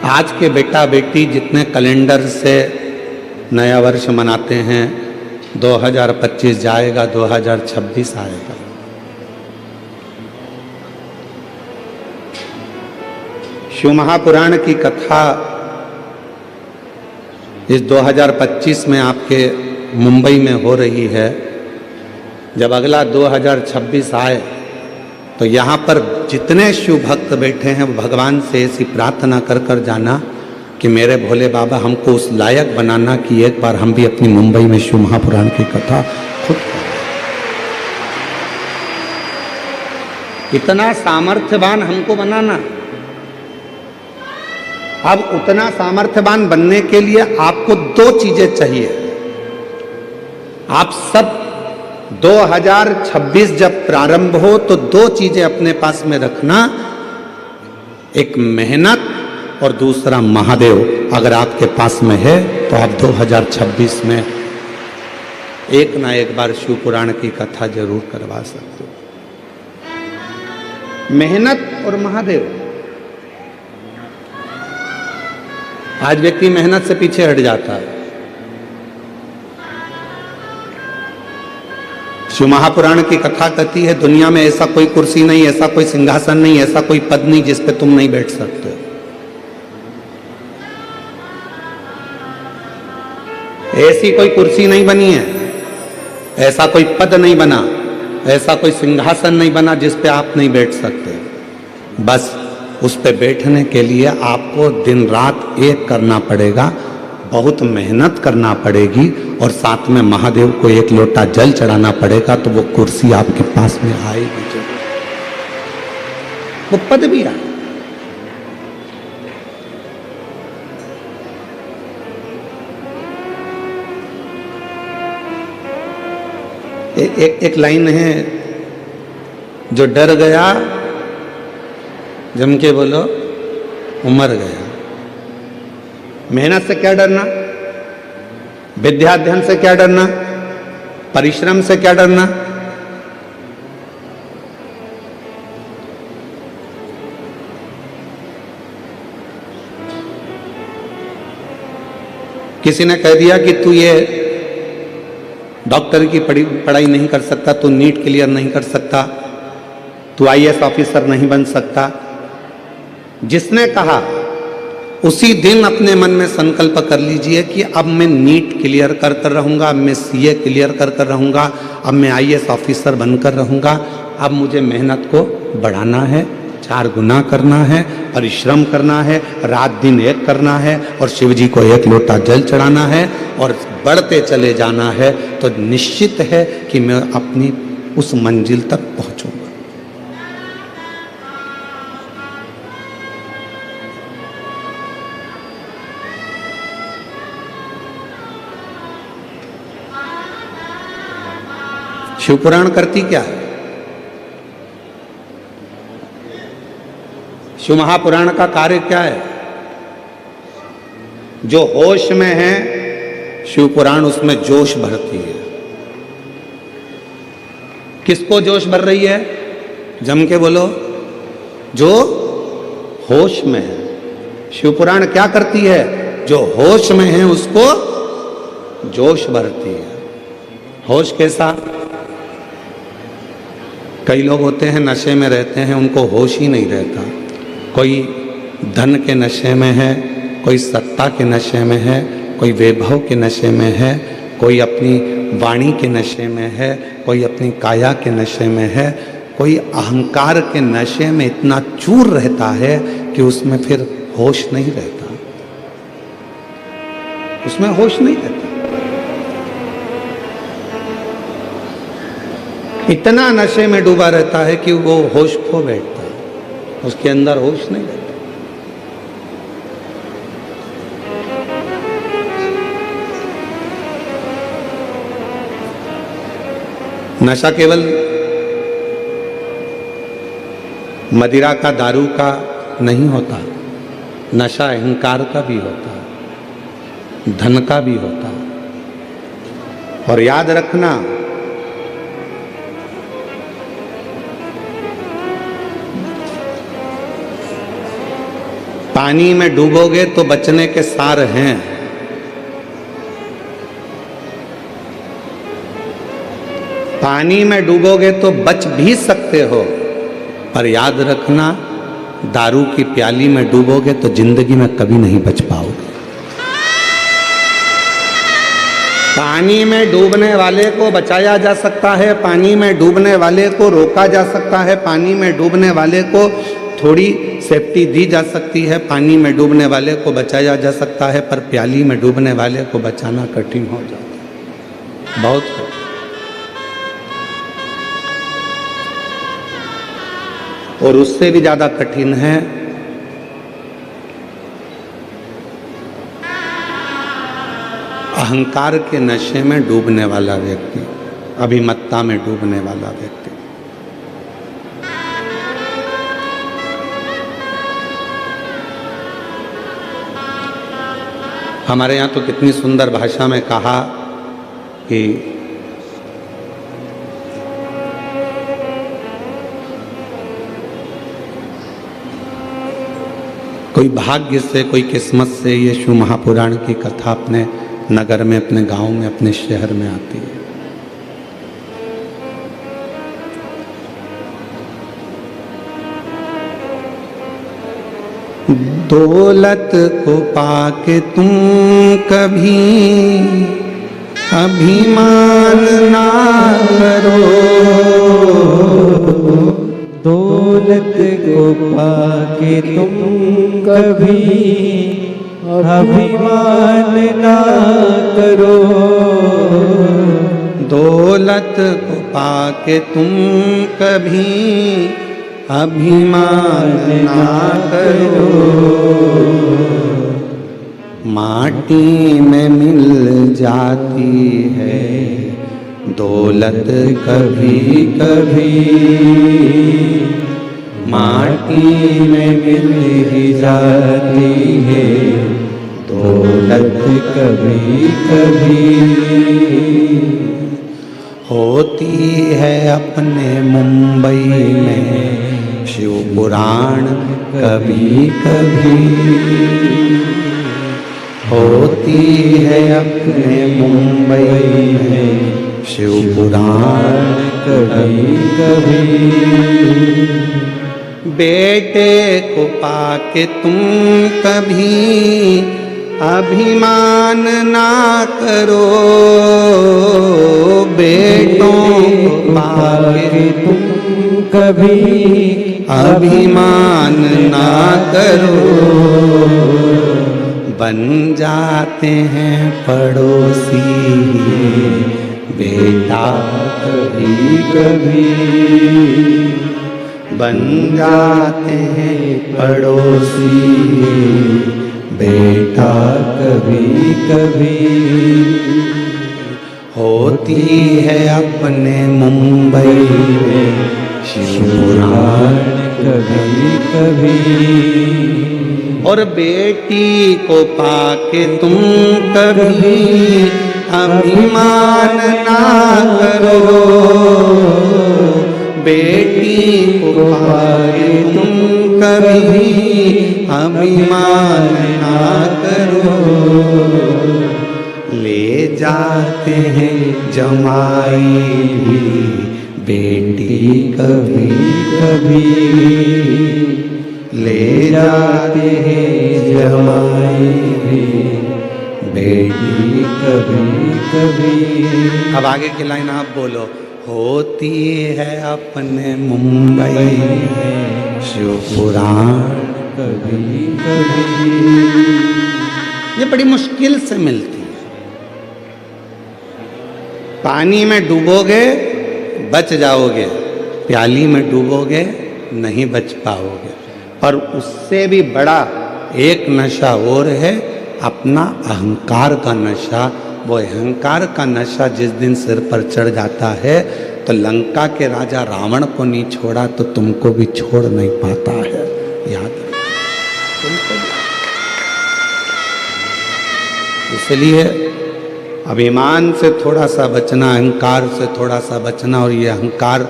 आज के बेटा बेटी जितने कैलेंडर से नया वर्ष मनाते हैं, 2025 जाएगा, 2026 आएगा। शिव महापुराण की कथा इस 2025 में आपके मुंबई में हो रही है। जब अगला 2026 आए तो यहाँ पर जितने शिव भक्त बैठे हैं वो भगवान से ऐसी प्रार्थना कर कर जाना कि मेरे भोले बाबा हमको उस लायक बनाना कि एक बार हम भी अपनी मुंबई में शिव महापुराण की कथा खुद करें। इतना सामर्थ्यवान हमको बनाना। अब उतना सामर्थ्यवान बनने के लिए आपको दो चीजें चाहिए। आप सब 2026 जब प्रारंभ हो तो दो चीजें अपने पास में रखना, एक मेहनत और दूसरा महादेव। अगर आपके पास में है तो आप 2026 में एक ना एक बार शिव पुराण की कथा जरूर करवा सकते हो। मेहनत और महादेव। आज व्यक्ति मेहनत से पीछे हट जाता है। शिव महापुराण की कथा कहती है दुनिया में ऐसा कोई कुर्सी नहीं, ऐसा कोई सिंहासन नहीं, ऐसा कोई पद नहीं जिस पे तुम नहीं बैठ सकते। ऐसी कोई कुर्सी नहीं बनी है, ऐसा कोई पद नहीं बना, ऐसा कोई सिंहासन नहीं बना जिस पे आप नहीं बैठ सकते। बस उस पे बैठने के लिए आपको दिन रात एक करना पड़ेगा, बहुत मेहनत करना पड़ेगी और साथ में महादेव को एक लोटा जल चढ़ाना पड़ेगा, तो वो कुर्सी आपके पास में आएगी, जो वो पद भी आए। एक लाइन है, जो डर गया जम के बोलो वो मर गया। मेहनत से क्या डरना, विद्याध्ययन से क्या डरना, परिश्रम से क्या डरना। किसी ने कह दिया कि तू ये डॉक्टर की पढ़ाई नहीं कर सकता, तू नीट क्लियर नहीं कर सकता, तू आईएएस ऑफिसर नहीं बन सकता। जिसने कहा उसी दिन अपने मन में संकल्प कर लीजिए कि अब मैं नीट क्लियर कर कर रहूँगा, अब मैं सीए क्लियर कर कर रहूँगा, अब मैं आईएएस ऑफिसर बनकर रहूँगा। अब मुझे मेहनत को बढ़ाना है, 4 गुना करना है, परिश्रम करना है, रात दिन एक करना है और शिव जी को एक लोटा जल चढ़ाना है और बढ़ते चले जाना है। तो निश्चित है कि मैं अपनी उस मंजिल तक पहुँचूँगा। शिव पुराण करती क्या है? शिव महापुराण का कार्य क्या है? जो होश में है शिव पुराण उसमें जोश भरती है। किसको जोश भर रही है? जम के बोलो, जो होश में है। शिव पुराण क्या करती है? जो होश में है उसको जोश भरती है। होश कैसा? कई लोग होते हैं नशे में रहते हैं, उनको होश ही नहीं रहता। कोई धन के नशे में है, कोई सत्ता के नशे में है, कोई वैभव के नशे में है, कोई अपनी वाणी के नशे में है, कोई अपनी काया के नशे में है, कोई अहंकार के नशे में इतना चूर रहता है कि उसमें फिर होश नहीं रहता, उसमें होश नहीं रहता। इतना नशे में डूबा रहता है कि वो होश खो बैठता है, उसके अंदर होश नहीं रहता। नशा केवल मदिरा का, दारू का नहीं होता, नशा अहंकार का भी होता है, धन का भी होता है। और याद रखना, पानी में डूबोगे तो बचने के सार हैं, पानी में डूबोगे तो बच भी सकते हो, पर याद रखना दारू की प्याली में डूबोगे तो जिंदगी में कभी नहीं बच पाओगे। पानी में डूबने वाले को बचाया जा सकता है, पानी में डूबने वाले को रोका जा सकता है, पानी में डूबने वाले को थोड़ी सेफ्टी दी जा सकती है, पानी में डूबने वाले को बचाया जा सकता है, पर प्याली में डूबने वाले को बचाना कठिन हो जाता है, बहुत कठिन। और उससे भी ज्यादा कठिन है अहंकार के नशे में डूबने वाला व्यक्ति, अभिमत्ता में डूबने वाला व्यक्ति। हमारे यहाँ तो कितनी सुंदर भाषा में कहा कि कोई भाग्य से, कोई किस्मत से ये शिव महापुराण की कथा अपने नगर में, अपने गांव में, अपने शहर में आती है। दौलत को पाके तुम कभी अभिमान ना करो, दौलत को पाके तुम कभी अभिमान ना करो, दौलत को पाके तुम कभी अभिमान ना करो, माटी में मिल जाती है दौलत कभी कभी, माटी में मिल ही जाती है दौलत कभी कभी, होती है अपने मुंबई में शिव पुराण कभी कभी, होती है अपने मुंबई में शिव पुराण कभी कभी, बेटे को पाके तुम कभी अभिमान ना करो, बेटों को पाके तुम कभी अभिमान ना करो, बन जाते हैं पड़ोसी बेटा कभी कभी, बन जाते हैं पड़ोसी बेटा कभी कभी, होती है अपने मुंबई में शिव पुराण कभी कभी, और बेटी को पाके तुम कभी अभिमान ना करो, बेटी को पाके तुम कभी अभिमान ना करो, ले जाते हैं जमाई भी बेटी कभी कभी, ले जाते हैं जमाई भी बेटी कभी कभी। अब आगे की लाइन आप बोलो, होती है अपने मुंबई में शिव पुराण कभी कभी, ये बड़ी मुश्किल से मिलती है। पानी में डूबोगे बच जाओगे, प्याली में डूबोगे नहीं बच पाओगे। और उससे भी बड़ा एक नशा और है, अपना अहंकार का नशा। वो अहंकार का नशा जिस दिन सिर पर चढ़ जाता है तो लंका के राजा रावण को नहीं छोड़ा तो तुमको भी छोड़ नहीं पाता है, याद तुमको। इसलिए अभिमान से थोड़ा सा बचना, अहंकार से थोड़ा सा बचना, और ये अहंकार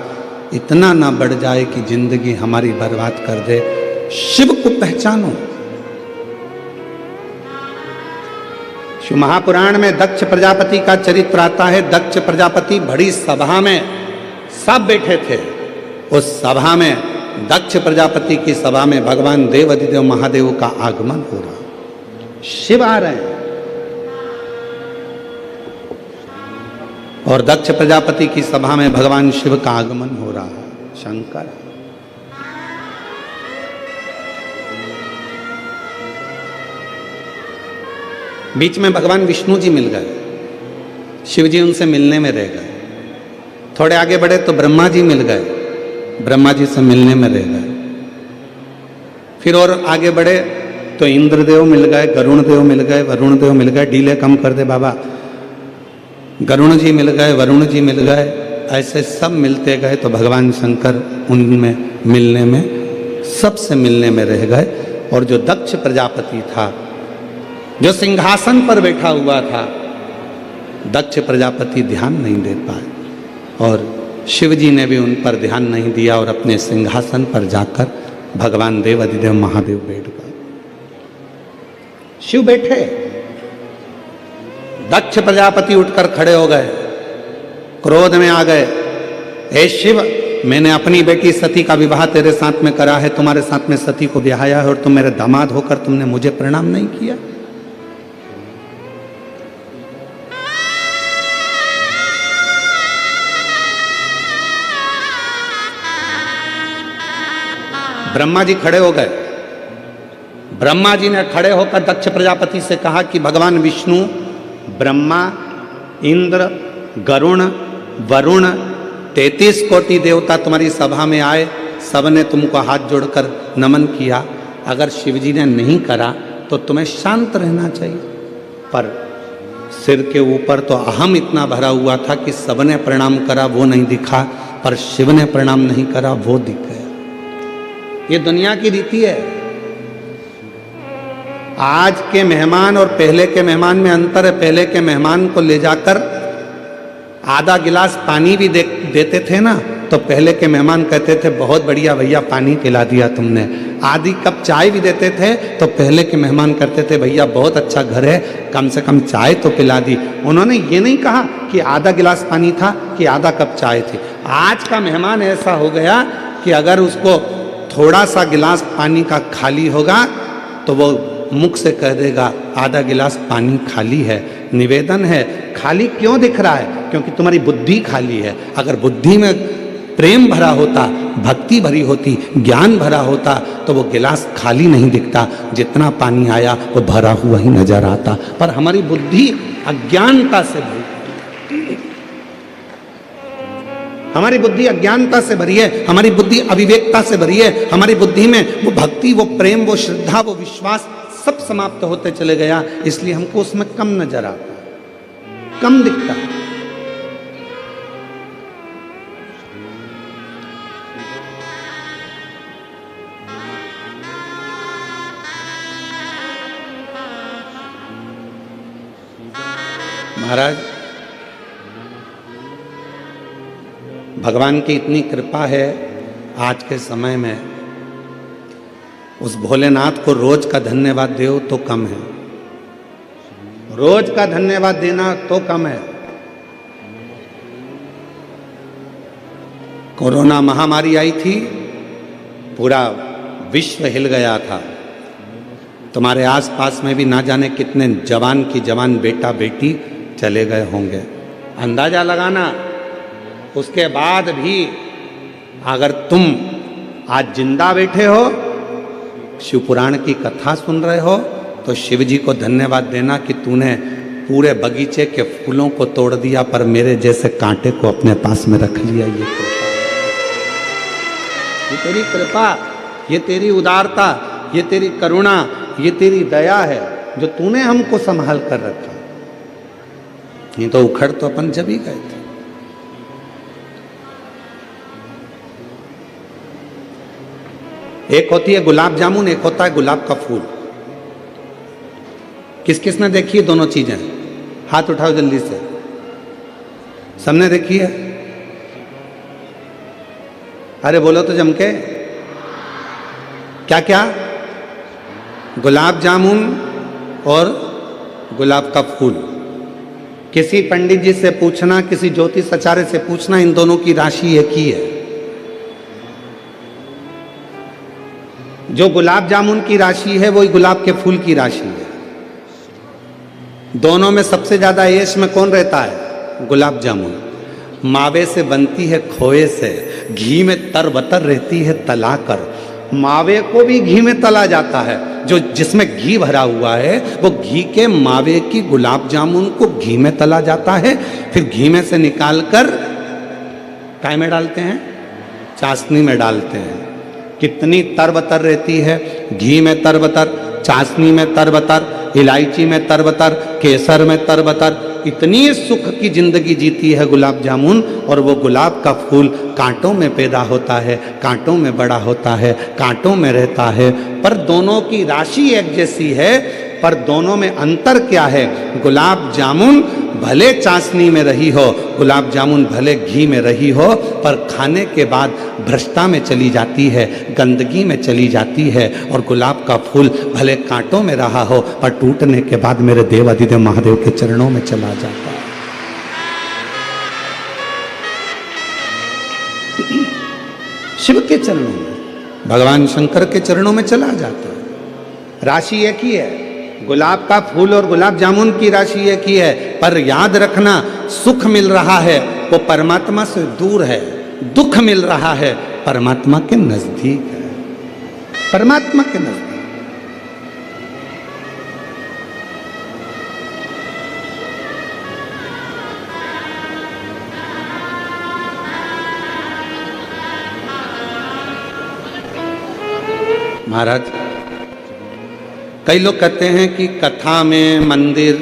इतना ना बढ़ जाए कि जिंदगी हमारी बर्बाद कर दे। शिव को पहचानो, शिव महापुराण में दक्ष प्रजापति का चरित्र आता है। दक्ष प्रजापति बड़ी सभा में सब बैठे थे। उस सभा में, दक्ष प्रजापति की सभा में भगवान देव अधिदेव महादेव का आगमन हो रहा, शिव आ रहे हैं। और दक्ष प्रजापति की सभा में भगवान शिव का आगमन हो रहा है, शंकर। बीच में भगवान विष्णु जी मिल गए, शिव जी उनसे मिलने में रह गए। थोड़े आगे बढ़े तो ब्रह्मा जी मिल गए, ब्रह्मा जी से मिलने में रह गए। फिर और आगे बढ़े तो इंद्रदेव मिल गए, गरुण देव मिल गए, वरुण देव मिल गए। डीले कम कर दे बाबा। गरुण जी मिल गए, वरुण जी मिल गए, ऐसे सब मिलते गए तो भगवान शंकर उनमें मिलने में, सबसे मिलने में रह गए। और जो दक्ष प्रजापति था, जो सिंहासन पर बैठा हुआ था, दक्ष प्रजापति ध्यान नहीं दे पाए और शिव जी ने भी उन पर ध्यान नहीं दिया और अपने सिंहासन पर जाकर भगवान देव अधिदेव महादेव बैठ गए। शिव बैठे, दक्ष प्रजापति उठकर खड़े हो गए, क्रोध में आ गए। हे शिव, मैंने अपनी बेटी सती का विवाह तेरे साथ में करा है, तुम्हारे साथ में सती को ब्याया है और तुम मेरे दामाद होकर तुमने मुझे प्रणाम नहीं किया। ब्रह्मा जी खड़े हो गए। ब्रह्मा जी ने खड़े होकर दक्ष प्रजापति से कहा कि भगवान विष्णु, ब्रह्मा, इंद्र, गरुण, वरुण, 33 कोटि देवता तुम्हारी सभा में आए, सबने तुमको हाथ जोड़कर नमन किया। अगर शिव जी ने नहीं करा तो तुम्हें शांत रहना चाहिए, पर सिर के ऊपर तो अहम इतना भरा हुआ था कि सबने प्रणाम करा वो नहीं दिखा, पर शिव ने प्रणाम नहीं करा वो दिख गया। ये दुनिया की रीति है। आज के मेहमान और पहले के मेहमान में अंतर है। पहले के मेहमान को ले जाकर आधा गिलास पानी भी देते थे ना, तो पहले के मेहमान कहते थे बहुत बढ़िया भैया पानी पिला दिया तुमने। आधी कप चाय भी देते थे तो पहले के मेहमान कहते थे भैया बहुत अच्छा घर है, कम से कम चाय तो पिला दी। उन्होंने ये नहीं कहा कि आधा गिलास पानी था कि आधा कप चाय थी। आज का मेहमान ऐसा हो गया कि अगर उसको थोड़ा सा गिलास पानी का खाली होगा तो वो मुख से कह देगा आधा गिलास पानी खाली है। निवेदन है, खाली क्यों दिख रहा है? क्योंकि तुम्हारी बुद्धि खाली है। अगर बुद्धि में प्रेम भरा होता, भक्ति भरी होती, ज्ञान भरा होता तो वो गिलास खाली नहीं दिखता, जितना पानी आया वो भरा हुआ ही नजर आता। पर हमारी बुद्धि अज्ञानता से भरी, हमारी बुद्धि अज्ञानता से भरी है, हमारी बुद्धि अविवेकता से भरी है। हमारी बुद्धि में वो भक्ति, वो प्रेम, वो श्रद्धा, वो विश्वास सब समाप्त होते चले गया, इसलिए हमको उसमें कम नजर आता, कम दिखता। महाराज, भगवान की इतनी कृपा है आज के समय में, उस भोलेनाथ को रोज का धन्यवाद दो तो कम है, रोज का धन्यवाद देना तो कम है। कोरोना महामारी आई थी, पूरा विश्व हिल गया था। तुम्हारे आसपास में भी ना जाने कितने जवान की जवान बेटा बेटी चले गए होंगे। अंदाजा लगाना, उसके बाद भी अगर तुम आज जिंदा बैठे हो, शिव पुराण की कथा सुन रहे हो, तो शिव जी को धन्यवाद देना कि तूने पूरे बगीचे के फूलों को तोड़ दिया पर मेरे जैसे कांटे को अपने पास में रख लिया। ये तेरी कृपा, ये तेरी उदारता, ये तेरी करुणा, ये तेरी दया है जो तूने हमको संभाल कर रखा। नहीं तो उखड़ तो अपन जब ही गए थे। एक होती है गुलाब जामुन, एक होता है गुलाब का फूल। किस किस ने देखी है दोनों चीजें? हाथ उठाओ जल्दी से। सबने देखी है? अरे बोलो तो जम के। क्या क्या? गुलाब जामुन और गुलाब का फूल। किसी पंडित जी से पूछना, किसी ज्योतिष आचार्य से पूछना, इन दोनों की राशि एक ही है। जो गुलाब जामुन की राशि है वही गुलाब के फूल की राशि है। दोनों में सबसे ज्यादा यश में कौन रहता है? गुलाब जामुन। मावे से बनती है खोए से, घी में तरबतर रहती है तलाकर। मावे को भी घी में तला जाता है, जो जिसमें घी भरा हुआ है वो घी के मावे की गुलाब जामुन को घी में तला जाता है, फिर घी में से निकालकर काय में डालते हैं? चाशनी में डालते हैं। कितनी तरबतर रहती है, घी में तरबतर, चाशनी में तरबतर, इलायची में तरबतर, केसर में तरबतर। इतनी सुख की जिंदगी जीती है गुलाब जामुन। और वो गुलाब का फूल कांटों में पैदा होता है, कांटों में बड़ा होता है, कांटों में रहता है। पर दोनों की राशि एक जैसी है, पर दोनों में अंतर क्या है? गुलाब जामुन भले चाशनी में रही हो, गुलाब जामुन भले घी में रही हो, पर खाने के बाद भ्रष्टा में चली जाती है, गंदगी में चली जाती है। और गुलाब का फूल भले कांटों में रहा हो, पर टूटने के बाद मेरे देवाधिदेव महादेव के चरणों में चला जाता है। शिव के चरणों में, भगवान शंकर के चरणों में चला जाता है। राशि एक ही है, गुलाब का फूल और गुलाब जामुन की राशि एक ही है। पर याद रखना, सुख मिल रहा है वो परमात्मा से दूर है, दुख मिल रहा है परमात्मा के नजदीक है, परमात्मा के नजदीक। महाराज, कई लोग कहते हैं कि कथा में मंदिर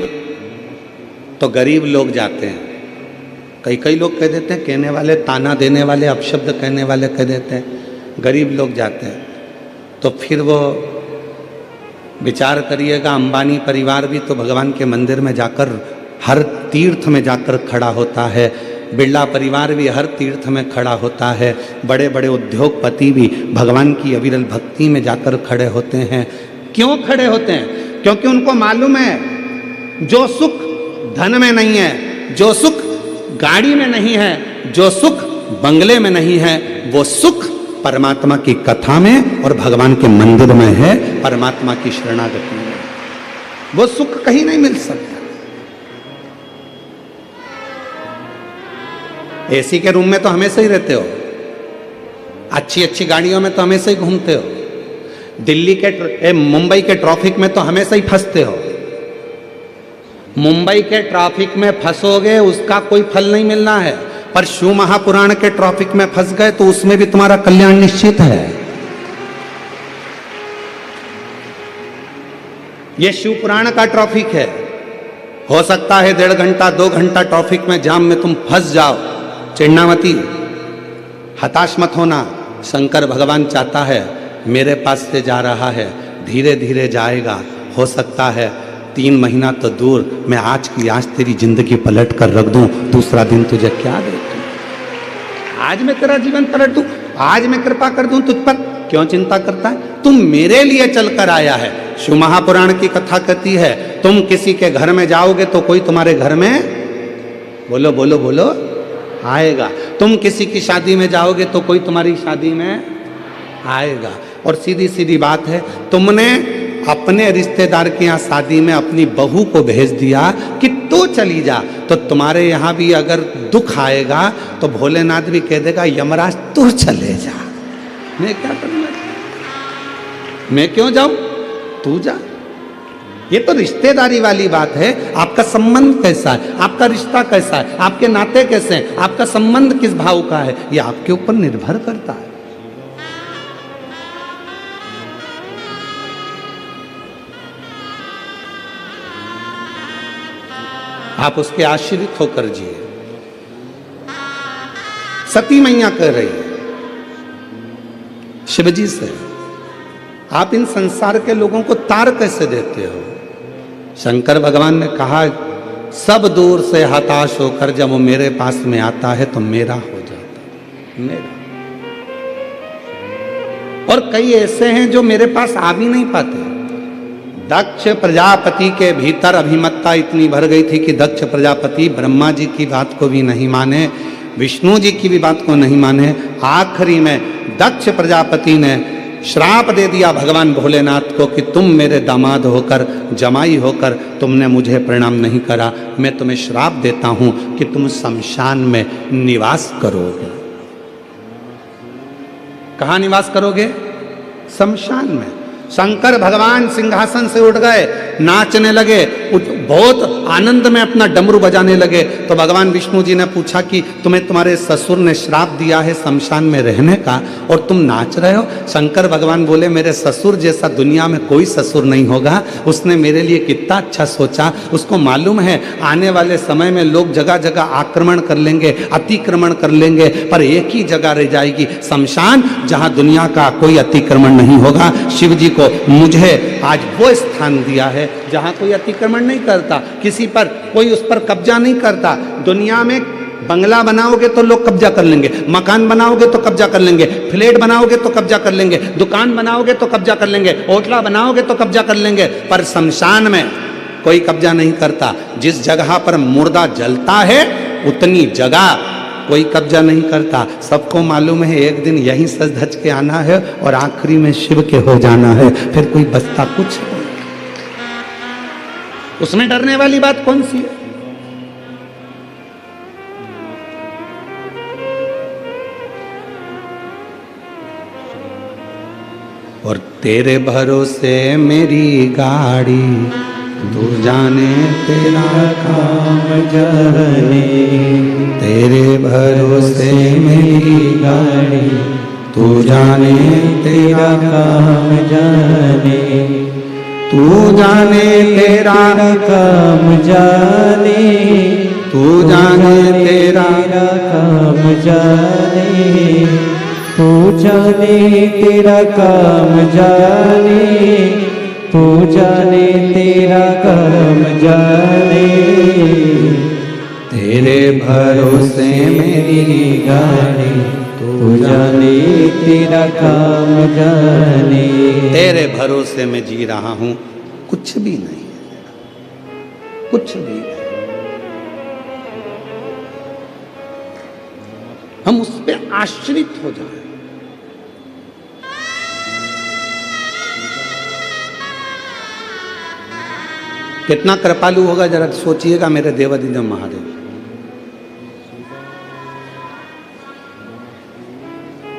तो गरीब लोग जाते हैं। कई लोग कह देते हैं, कहने वाले, ताना देने वाले, अपशब्द कहने वाले कह देते हैं गरीब लोग जाते हैं। तो फिर वो विचार करिएगा, अंबानी परिवार भी तो भगवान के मंदिर में जाकर, हर तीर्थ में जाकर खड़ा होता है। बिरला परिवार भी हर तीर्थ में खड़ा होता है। बड़े बड़े उद्योगपति भी भगवान की अविरल भक्ति में जाकर खड़े होते हैं। क्यों खड़े होते हैं? क्योंकि उनको मालूम है जो सुख धन में नहीं है, जो सुख गाड़ी में नहीं है, जो सुख बंगले में नहीं है, वो सुख परमात्मा की कथा में और भगवान के मंदिर में है, परमात्मा की शरणागति में। वो सुख कहीं नहीं मिल सकता। एसी के रूम में तो हमेशा ही रहते हो, अच्छी अच्छी गाड़ियों में तो हमेशा ही घूमते हो, दिल्ली के मुंबई के ट्रैफिक में तो हमेशा ही फंसते हो। मुंबई के ट्रैफिक में फंसोगे उसका कोई फल नहीं मिलना है, पर शिव महापुराण के ट्रैफिक में फंस गए तो उसमें भी तुम्हारा कल्याण निश्चित है। यह शिव पुराण का ट्रैफिक है। हो सकता है 1.5 घंटा 2 घंटा ट्रैफिक में जाम में तुम फंस जाओ, चिढ़ना मती, हताश मत होना। शंकर भगवान चाहता है, मेरे पास से जा रहा है, धीरे धीरे जाएगा। हो सकता है 3 महीना तो दूर, मैं आज की आज तेरी जिंदगी पलट कर रख दूं, दूसरा दिन तुझे क्या दे दूं, आज मैं तेरा जीवन पलट दूं, आज मैं कृपा कर दूं तुझ पर। क्यों चिंता करता है? तुम मेरे लिए चलकर आया है। शिव महापुराण की कथा कहती है, तुम किसी के घर में जाओगे तो कोई तुम्हारे घर में, बोलो बोलो बोलो, आएगा। तुम किसी की शादी में जाओगे तो कोई तुम्हारी शादी में आएगा। और सीधी सीधी बात है, तुमने अपने रिश्तेदार के यहाँ शादी में अपनी बहू को भेज दिया कि तू चली जा, तो तुम्हारे यहाँ भी अगर दुख आएगा तो भोलेनाथ भी कह देगा, यमराज तू चले जा, मैं क्या करूँगा, मैं क्यों जाऊं, तू जा। ये तो रिश्तेदारी वाली बात है। आपका संबंध कैसा है, आपका रिश्ता कैसा है, आपके नाते कैसे हैं, आपका संबंध किस भाव का है, ये आपके ऊपर निर्भर करता है। आप उसके आश्रित होकर जिए। सती मैया कह रही है शिवजी से, आप इन संसार के लोगों को तार कैसे देते हो? शंकर भगवान ने कहा, सब दूर से हताश होकर जब वो मेरे पास में आता है तो मेरा हो जाता है, मेरा। और कई ऐसे हैं जो मेरे पास आ भी नहीं पाते, दक्ष प्रजापति के भीतर अभिमत्ता इतनी भर गई थी कि दक्ष प्रजापति ब्रह्मा जी की बात को भी नहीं माने, विष्णु जी की भी बात को नहीं माने। आखिरी में दक्ष प्रजापति ने श्राप दे दिया भगवान भोलेनाथ को कि तुम मेरे दामाद होकर, जमाई होकर तुमने मुझे प्रणाम नहीं करा, मैं तुम्हें श्राप देता हूं कि तुम शमशान में निवास करोगे। कहाँ निवास करोगे? शमशान में। शंकर भगवान सिंहासन से उठ गए, नाचने लगे, बहुत आनंद में अपना डमरू बजाने लगे। तो भगवान विष्णु जी ने पूछा कि तुम्हें तुम्हारे ससुर ने श्राप दिया है शमशान में रहने का और तुम नाच रहे हो? शंकर भगवान बोले, मेरे ससुर जैसा दुनिया में कोई ससुर नहीं होगा, उसने मेरे लिए कितना अच्छा सोचा। उसको मालूम है आने वाले समय में लोग जगह जगह आक्रमण कर लेंगे, अतिक्रमण कर लेंगे, पर एक ही जगह रह जाएगी शमशान, जहां दुनिया का कोई अतिक्रमण नहीं होगा। शिव जी को मुझे आज वो स्थान दिया है जहां कोई अतिक्रमण नहीं करता, किसी पर कोई उस पर कब्जा नहीं करता। दुनिया में बंगला बनाओगे तो लोग कब्जा कर लेंगे, मकान बनाओगे तो कब्जा कर लेंगे, फ्लैट बनाओगे तो कब्जा कर लेंगे, दुकान बनाओगे तो कब्जा कर लेंगे, होटला बनाओगे तो कब्जा कर लेंगे, पर शमशान में कोई कब्जा नहीं करता। जिस जगह पर मुर्दा जलता है उतनी जगह कोई कब्जा नहीं करता। सबको मालूम है एक दिन यहीं सज धज के आना है और आखिरी में शिव के हो जाना है, फिर कोई बचता कुछ नहीं। उसमें डरने वाली बात कौन सी है? और तेरे भरोसे मेरी गाड़ी, तू जाने तेरा काम जाने, तेरे भरोसे मेरी गाड़ी, तू जाने तेरा काम जाने, तू जाने तेरा काम जाने, तू जाने तेरा काम जाने, तू जाने तेरा काम जाने, तू जाने तेरा काम जाने, तेरे भरोसे मेरी गाड़ी, तू जाने तेरा काम जाने। तेरे भरोसे में जी रहा हूं, कुछ भी नहीं, कुछ भी नहीं। हम उस पे आश्रित हो जाए। कितना कृपालु होगा जरा सोचिएगा मेरे देवादिदेव महादेव।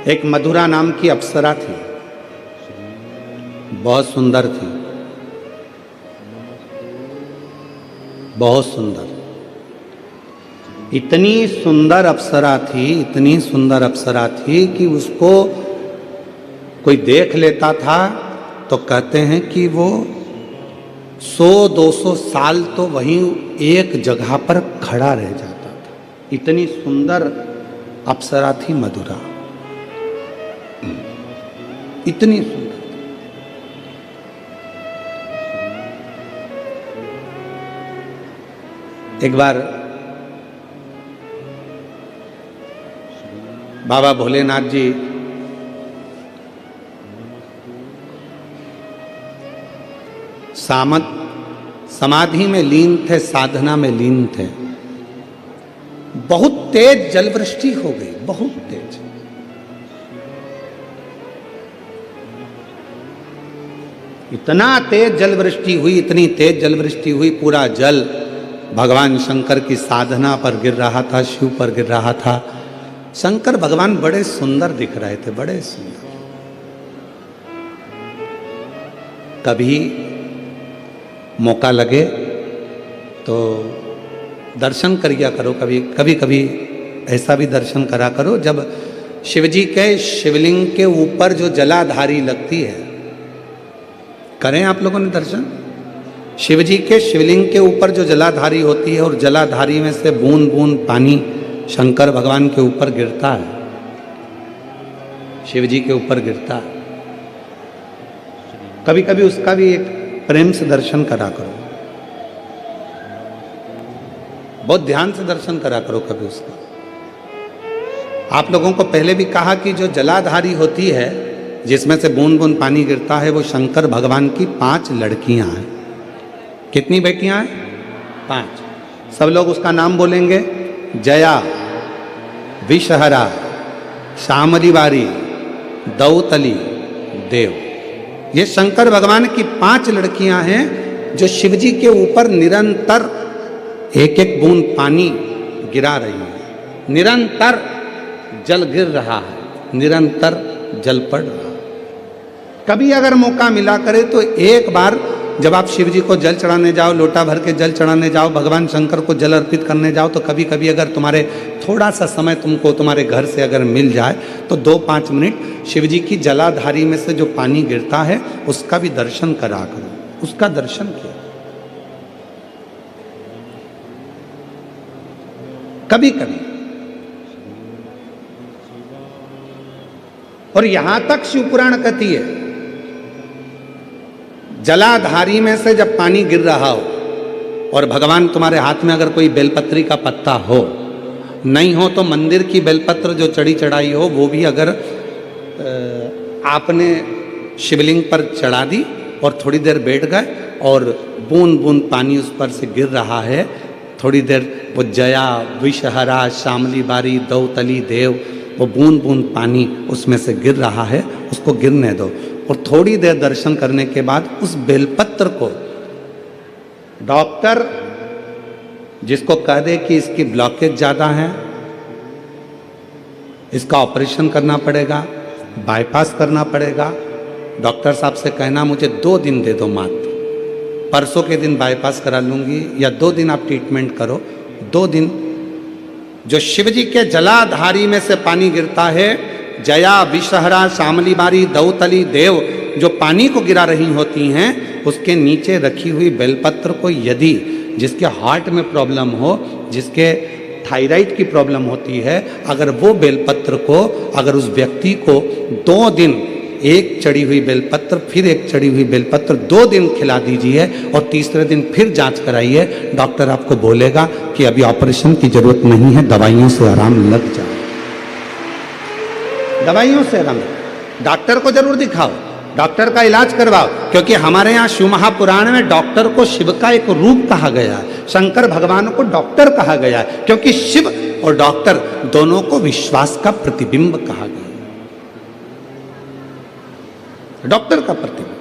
एक मधुरा नाम की अप्सरा थी, बहुत सुंदर थी, बहुत सुंदर। इतनी सुंदर अप्सरा थी, इतनी सुंदर अप्सरा थी कि उसको कोई देख लेता था तो कहते हैं कि वो 100-200 साल तो वहीं एक जगह पर खड़ा रह जाता था। इतनी सुंदर अप्सरा थी मधुरा, इतनी सुंदर। एक बार बाबा भोलेनाथ जी समाधि में लीन थे, साधना में लीन थे। बहुत तेज जलवृष्टि हो गई, बहुत तेज। इतना तेज जलवृष्टि हुई, इतनी तेज जलवृष्टि हुई, पूरा जल भगवान शंकर की साधना पर गिर रहा था, शिव पर गिर रहा था। शंकर भगवान बड़े सुंदर दिख रहे थे, बड़े सुंदर। कभी मौका लगे तो दर्शन करिया करो, कभी कभी ऐसा भी दर्शन करा करो जब शिवजी के शिवलिंग के ऊपर जो जलाधारी लगती है, करें आप लोगों ने दर्शन। शिवजी के शिवलिंग के ऊपर जो जलाधारी होती है और जलाधारी में से बूंद बूंद पानी शंकर भगवान के ऊपर गिरता है, शिवजी के ऊपर गिरता है। कभी कभी उसका भी एक प्रेम से दर्शन करा करो, बहुत ध्यान से दर्शन करा करो कभी उसका। आप लोगों को पहले भी कहा कि जो जलाधारी होती है, जिसमें से बूंद बूंद पानी गिरता है वो शंकर भगवान की 5 लड़कियां हैं। कितनी बेटियां हैं? 5। सब लोग उसका नाम बोलेंगे। जया, विषहरा, श्यामली बारी, दौतली, देव। ये शंकर भगवान की 5 लड़कियां हैं जो शिव जी के ऊपर निरंतर एक एक बूंद पानी गिरा रही हैं। निरंतर जल गिर रहा है, निरंतर जल पड़ रहा है। कभी अगर मौका मिला करे तो एक बार जब आप शिव जी को जल चढ़ाने जाओ, लोटा भर के जल चढ़ाने जाओ, भगवान शंकर को जल अर्पित करने जाओ, तो कभी कभी अगर तुम्हारे थोड़ा सा समय तुमको तुम्हारे घर से अगर मिल जाए तो 2-5 मिनट शिव जी की जलाधारी में से जो पानी गिरता है उसका भी दर्शन करा करो, उसका दर्शन किया। कभी कभी। और यहां तक शिवपुराण कहती है जलाधारी में से जब पानी गिर रहा हो और भगवान तुम्हारे हाथ में अगर कोई बेलपत्री का पत्ता हो, नहीं हो तो मंदिर की बेलपत्र जो चढ़ी चढ़ाई हो वो भी अगर आपने शिवलिंग पर चढ़ा दी और थोड़ी देर बैठ गए और बूंद बूंद पानी उस पर से गिर रहा है, थोड़ी देर वो जया, विषहरा, श्यामली बारी, दौतली, देव, वो बूंद बूंद पानी उसमें से गिर रहा है, उसको गिरने दो। और थोड़ी देर दर्शन करने के बाद उस बेलपत्र को डॉक्टर जिसको कह दे कि इसकी ब्लॉकेज ज़्यादा है, इसका ऑपरेशन करना पड़ेगा, बाईपास करना पड़ेगा, डॉक्टर साहब से कहना मुझे 2 दिन दे दो मात्र, परसों के दिन बाईपास करा लूँगी या 2 दिन आप ट्रीटमेंट करो। 2 दिन जो शिव जी के जलाधारी में से पानी गिरता है, जया, विषहरा, श्यामली बारी, दौतली, देव, जो पानी को गिरा रही होती हैं, उसके नीचे रखी हुई बेलपत्र को यदि जिसके हार्ट में प्रॉब्लम हो, जिसके थायराइड की प्रॉब्लम होती है, अगर वो बेलपत्र को अगर उस व्यक्ति को 2 दिन एक चढ़ी हुई बेलपत्र फिर एक चढ़ी हुई बेलपत्र 2 दिन खिला दीजिए और तीसरे दिन फिर जांच कराइए, डॉक्टर आपको बोलेगा कि अभी ऑपरेशन की जरूरत नहीं है, दवाइयों से आराम लग जाए। दवाइयों से आराम, डॉक्टर को जरूर दिखाओ, डॉक्टर का इलाज करवाओ, क्योंकि हमारे यहाँ शिव महापुराण में डॉक्टर को शिव का एक रूप कहा गया है, शंकर भगवान को डॉक्टर कहा गया है, क्योंकि शिव और डॉक्टर दोनों को विश्वास का प्रतिबिंब कहा गया। डॉक्टर का प्रतिबिंब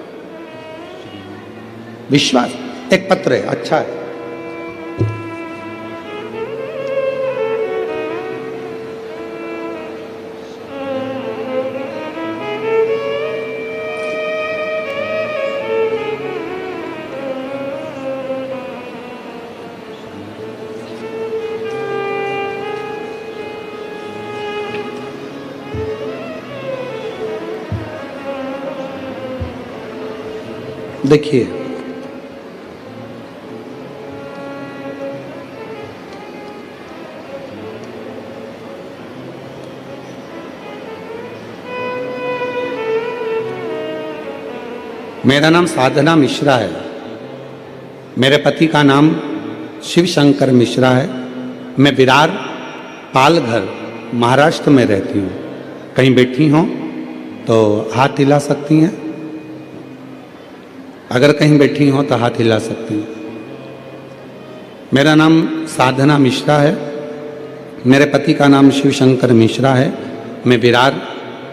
विश्वास। एक पत्र है, अच्छा है, देखिए मेरा नाम साधना मिश्रा है, मेरे पति का नाम शिव शंकर मिश्रा है। मैं विरार पालघर महाराष्ट्र में रहती हूँ। कहीं बैठी हों तो हाथ हिला सकती हैं, अगर कहीं बैठी हो तो हाथ हिला सकती हैं। मेरा नाम साधना मिश्रा है, मेरे पति का नाम शिव शंकर मिश्रा है। मैं विरार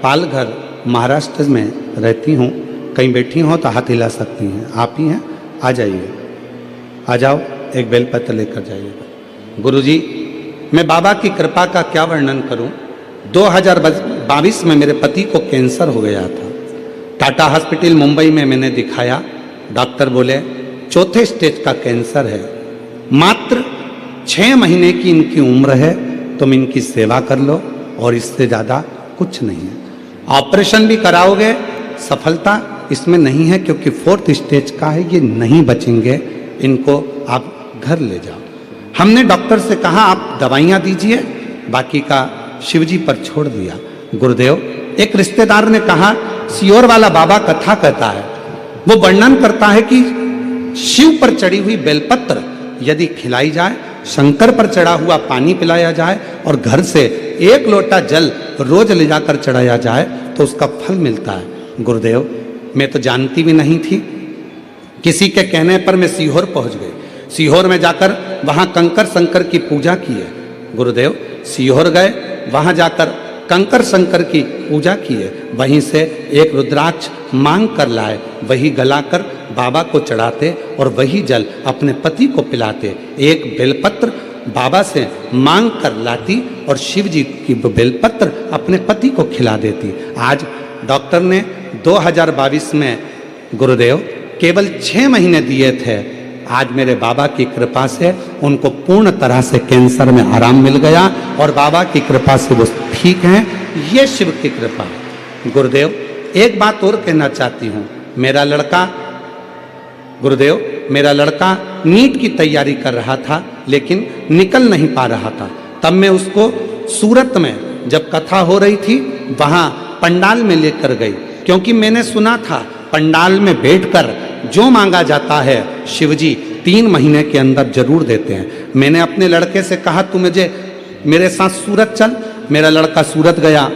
पालघर महाराष्ट्र में रहती हूँ। कहीं बैठी हो तो हाथ हिला सकती हैं। आप ही हैं, आ जाइए, आ जाओ, एक बेलपत्र लेकर जाइएगा। गुरुजी, मैं बाबा की कृपा का क्या वर्णन करूं। 2022 में मेरे पति को कैंसर हो गया था। टाटा हॉस्पिटल मुंबई में मैंने दिखाया, डॉक्टर बोले 4थे स्टेज का कैंसर है, मात्र 6 महीने की इनकी उम्र है, तुम इनकी सेवा कर लो और इससे ज़्यादा कुछ नहीं है। ऑपरेशन भी कराओगे, सफलता इसमें नहीं है, क्योंकि 4th स्टेज का है, ये नहीं बचेंगे, इनको आप घर ले जाओ। हमने डॉक्टर से कहा आप दवाइयाँ दीजिए, बाकी का शिव जी पर छोड़ दिया। गुरुदेव, एक रिश्तेदार ने कहा सियोर वाला बाबा कथा कहता है, वो वर्णन करता है कि शिव पर चढ़ी हुई बेलपत्र यदि खिलाई जाए, शंकर पर चढ़ा हुआ पानी पिलाया जाए और घर से 1 लोटा जल रोज ले जाकर चढ़ाया जाए तो उसका फल मिलता है। गुरुदेव मैं तो जानती भी नहीं थी, किसी के कहने पर मैं सीहोर पहुंच गई। सीहोर में जाकर वहां कंकर शंकर की पूजा की है। गुरुदेव सीहोर गए, वहां जाकर कंकर शंकर की पूजा की है। वहीं से एक रुद्राक्ष मांग कर लाए, वही गलाकर बाबा को चढ़ाते और वही जल अपने पति को पिलाते। एक बेलपत्र बाबा से मांग कर लाती और शिव जी की बेलपत्र अपने पति को खिला देती। आज डॉक्टर ने 2022 में गुरुदेव केवल 6 महीने दिए थे। आज मेरे बाबा की कृपा से उनको पूर्ण तरह से कैंसर में आराम मिल गया और बाबा की कृपा से वो ठीक हैं। ये शिव की कृपा है। गुरुदेव एक बात और कहना चाहती हूँ, मेरा लड़का गुरुदेव मेरा लड़का नीट की तैयारी कर रहा था लेकिन निकल नहीं पा रहा था। तब मैं उसको सूरत में जब कथा हो रही थी वहाँ पंडाल में लेकर गई, क्योंकि मैंने सुना था पंडाल में बैठकर जो मांगा जाता है शिवजी 3 महीने के अंदर जरूर देते हैं। मैंने अपने लड़के से कहा तू मुझे मेरे साथ सूरत चल। मेरा लड़का सूरत गया।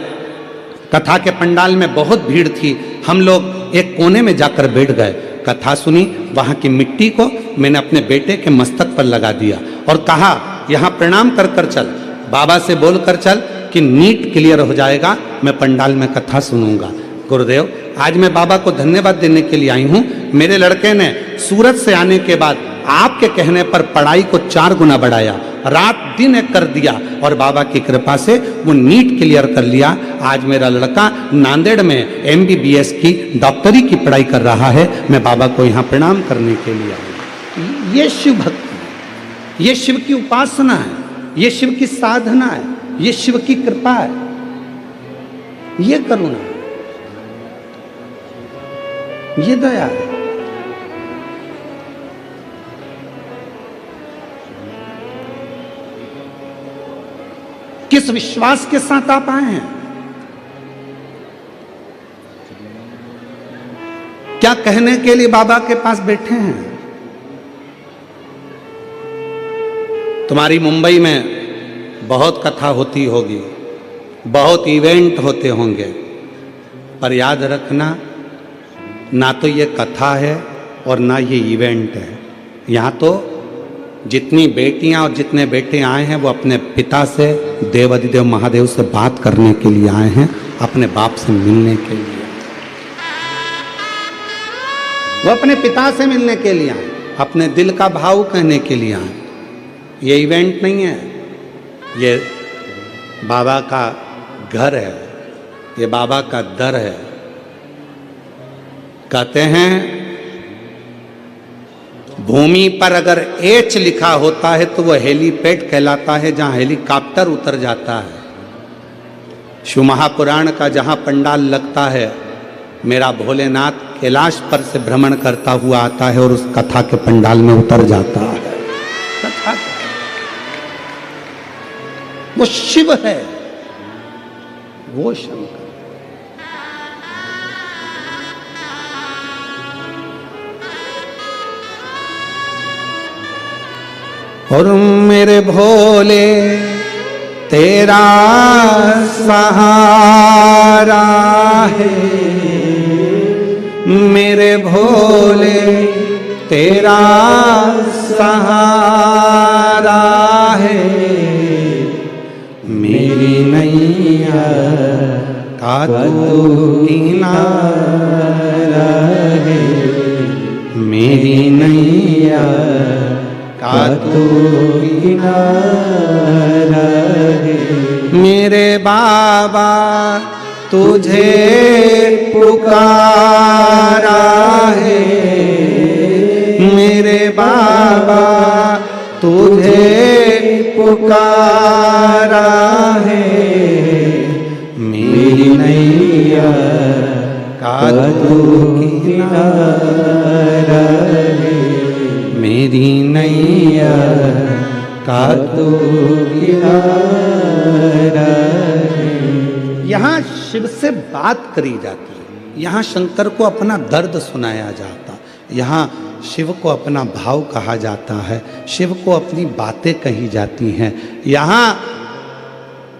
कथा के पंडाल में बहुत भीड़ थी, हम लोग एक कोने में जाकर बैठ गए। कथा सुनी, वहाँ की मिट्टी को मैंने अपने बेटे के मस्तक पर लगा दिया और कहा यहाँ प्रणाम कर कर चल, बाबा से बोल कर चल कि नीट क्लियर हो जाएगा, मैं पंडाल में कथा सुनूंगा। गुरुदेव आज मैं बाबा को धन्यवाद देने के लिए आई हूँ। मेरे लड़के ने सूरत से आने के बाद आपके कहने पर पढ़ाई को 4 गुना बढ़ाया, रात दिन एक कर दिया और बाबा की कृपा से वो नीट क्लियर कर लिया। आज मेरा लड़का नांदेड़ में MBBS की डॉक्टरी की पढ़ाई कर रहा है। मैं बाबा को यहाँ प्रणाम करने के लिए आई। ये शिव भक्ति, ये शिव की उपासना है, ये शिव की साधना है, ये शिव की कृपा है, ये करुणा है, ये दया है। किस विश्वास के साथ आप आए हैं, क्या कहने के लिए बाबा के पास बैठे हैं। तुम्हारी मुंबई में बहुत कथा होती होगी, बहुत इवेंट होते होंगे, पर याद रखना ना तो ये कथा है और ना ये इवेंट है। यहाँ तो जितनी बेटियां और जितने बेटे आए हैं वो अपने पिता से, देवाधिदेव महादेव से बात करने के लिए आए हैं, अपने बाप से मिलने के लिए, वो अपने पिता से मिलने के लिए आए, अपने दिल का भाव कहने के लिए आए। ये इवेंट नहीं है, ये बाबा का घर है, ये बाबा का दर है। कहते हैं भूमि पर अगर एच लिखा होता है तो वह हेलीपैड कहलाता है, जहां हेलीकॉप्टर उतर जाता है। शिव महापुराण का जहां पंडाल लगता है, मेरा भोलेनाथ कैलाश पर से भ्रमण करता हुआ आता है और उस कथा के पंडाल में उतर जाता है। कथा वो शिव है, वो शंकर। और मेरे भोले तेरा सहारा है, मेरे भोले तेरा सहारा है, मेरी नैया का तू किनारा है, मेरी नैया का तू किनारा है। मेरे बाबा तुझे पुकारा है, मेरे बाबा तुझे पुकारा है, मेरी नैया का तू किनारा है, मेरी नैया का तू किनारा है। यहाँ शिव से बात करी जाती है, यहाँ शंकर को अपना दर्द सुनाया जाता, यहाँ शिव को अपना भाव कहा जाता है, शिव को अपनी बातें कही जाती हैं। यहाँ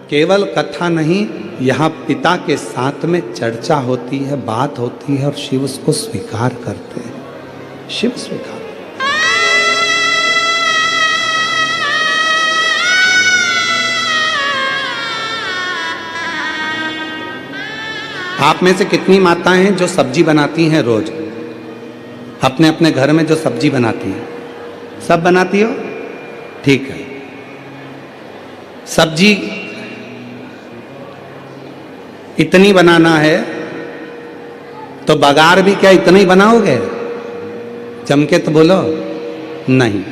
केवल कथा नहीं, यहाँ पिता के साथ में चर्चा होती है, बात होती है और शिव उसको स्वीकार करते हैं। शिव स्वीकार। आप में से कितनी माताएं हैं जो सब्जी बनाती हैं रोज, अपने अपने घर में जो सब्जी बनाती हैं? सब बनाती हो? ठीक है। सब्जी इतनी बनाना है तो बघार भी क्या इतना ही बनाओगे? जम के तो बोलो नहीं।